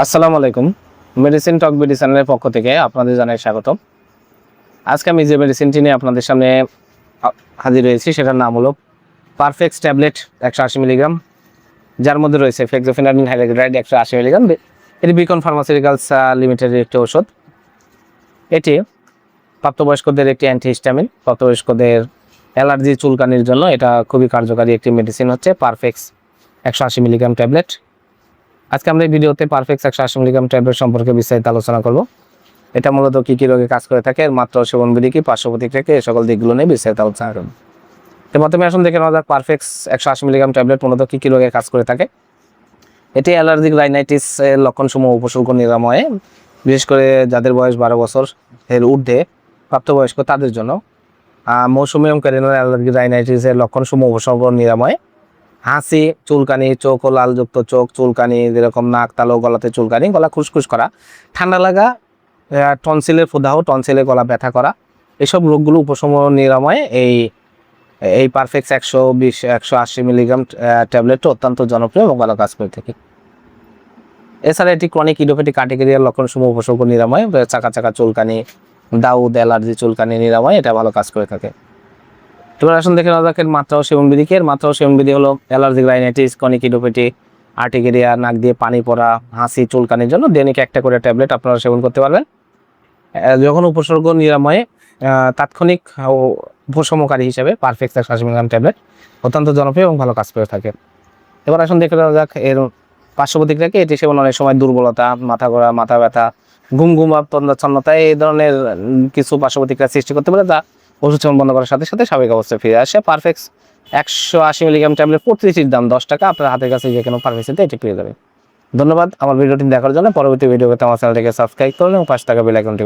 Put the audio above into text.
আসসালামু আলাইকুম। মেডিসিন টক বিডি চ্যানেলের পক্ষ থেকে আপনাদের জানাই স্বাগতম। আজকে আমি যে মেডিসিনটি নিয়ে আপনাদের সামনে হাজির হয়েছি সেটার নাম হলো পারফেক্স ট্যাবলেট 180 মিলিগ্রাম, যার মধ্যে রয়েছে ফেক্সোফেনাডিন হাইড্রোক্সাইড 180 মিলিগ্রাম। এটি বিকন ফার্মাসিউটিক্যালস লিমিটেডের একটি ওষুধ। এটি প্রাপ্তবয়স্কদের একটি অ্যান্টিহিস্টামিন। প্রাপ্তবয়স্কদের অ্যালার্জি চুলকানির জন্য এটা খুবই কার্যকারী একটি মেডিসিন হচ্ছে পারফেক্স 180 মিলিগ্রাম ট্যাবলেট। আজকে আমরা এই ভিডিওতে পারফেক্স 180 মিলিগ্রাম ট্যাবলেট সম্পর্কে বিস্তারিত আলোচনা করব। এটা মূলত কী কী রোগে কাজ করে থাকে, এর মাত্রা, সেবনবিধি কি, পার্শ্ব প্রতিক্রিয়া, এই সকল দিকগুলো নিয়ে বিস্তারিত আলোচনা করব। তো প্রথমে আসুন দেখে নেওয়া যাক পারফেক্স 180 মিলিগ্রাম ট্যাবলেট মূলত কী কী রোগে কাজ করে থাকে। এটি অ্যালার্জিক রাইনাইটিস এর লক্ষণসমূহ উপসর্গ নিরাময়ে, বিশেষ করে যাদের বয়স 12 বছর এর ঊর্ধ্বে প্রাপ্তবয়স্ক তাদের জন্য। মৌসুমী এবং ক্যারিনাল অ্যালার্জিক রাইনাইটিসের লক্ষণসমূহ উপসর্গ নিরাময়ে, হাসি, চুলকানি, চোখ ও লালযুক্ত চোখ, চুলকানি যেরকম নাক, তালু, গলাতে চুলকানি, গলা খুসখুস করা, ঠান্ডা লাগা, টনসিলের প্রদাহ, টনসিলে গলা ব্যথা করা, এইসব রোগগুলো উপশম নিরাময়ে এই পারফেক্স 180 মিলিগ্রাম ট্যাবলেটটা অত্যন্ত জনপ্রিয় এবং ভালো কাজ করে থাকে। এছাড়া এটি ক্রনিক ইডিওপ্যাথিক কার্ডিকেরিয়ার লক্ষণসমূহ উপসর্গ নিরাময়, চাকা চাকা চুলকানি, দাউদ, অ্যালার্জি চুলকানি নিরাময় এটা ভালো কাজ করে থাকে। এবার আসুন দেখে নেওয়া যাক এর মাত্রা ও সেবনবিধি কি। এর মাত্রা ও সেবনবিধি হলো allergic rhinitis, chronic idiopathic urticaria, নাক দিয়ে পানি পড়া, হাসি, চুলকানির জন্য দৈনিক একটা করে ট্যাবলেট আপনারা সেবন করতে পারবেন। যখন উপসর্গ নিরাময়ে তাৎক্ষণিক উপশমকারী হিসেবে পারফেক্ট 180 মিলিগ্রাম ট্যাবলেট অত্যন্ত জনপ্রিয় এবং ভালো কাজ করে থাকে। এবার আসুন দেখে নেওয়া যাক এর পার্শ্ব প্রতিক্রিয়া কি। এটি সেবন অনেক সময় দুর্বলতা, মাথা ঘোরা, মাথা ব্যথা, ঘুম তন্দ্রাচ্ছন্নতা এই ধরনের কিছু পার্শ্ব প্রতিক্রিয়া সৃষ্টি করতে পারে, যা ওষুধ সেবন বন্ধ করার সাথে সাথে স্বাভাবিক অবস্থায় ফিরে আসে। পারফেক্স 180 মিলিগ্রাম ট্যাবলেট প্রতিটির দাম 10 টাকা। আপনার হাতের কাছে যে কোনো ফার্মেসিতে এটি পেয়ে যাবে। ধন্যবাদ আমার ভিডিওটি দেখার জন্য। পরবর্তী ভিডিও পেতে আমার চ্যানেলটিকে সাবস্ক্রাইব করুন এবং পাশে থাকা বেল আইকনটি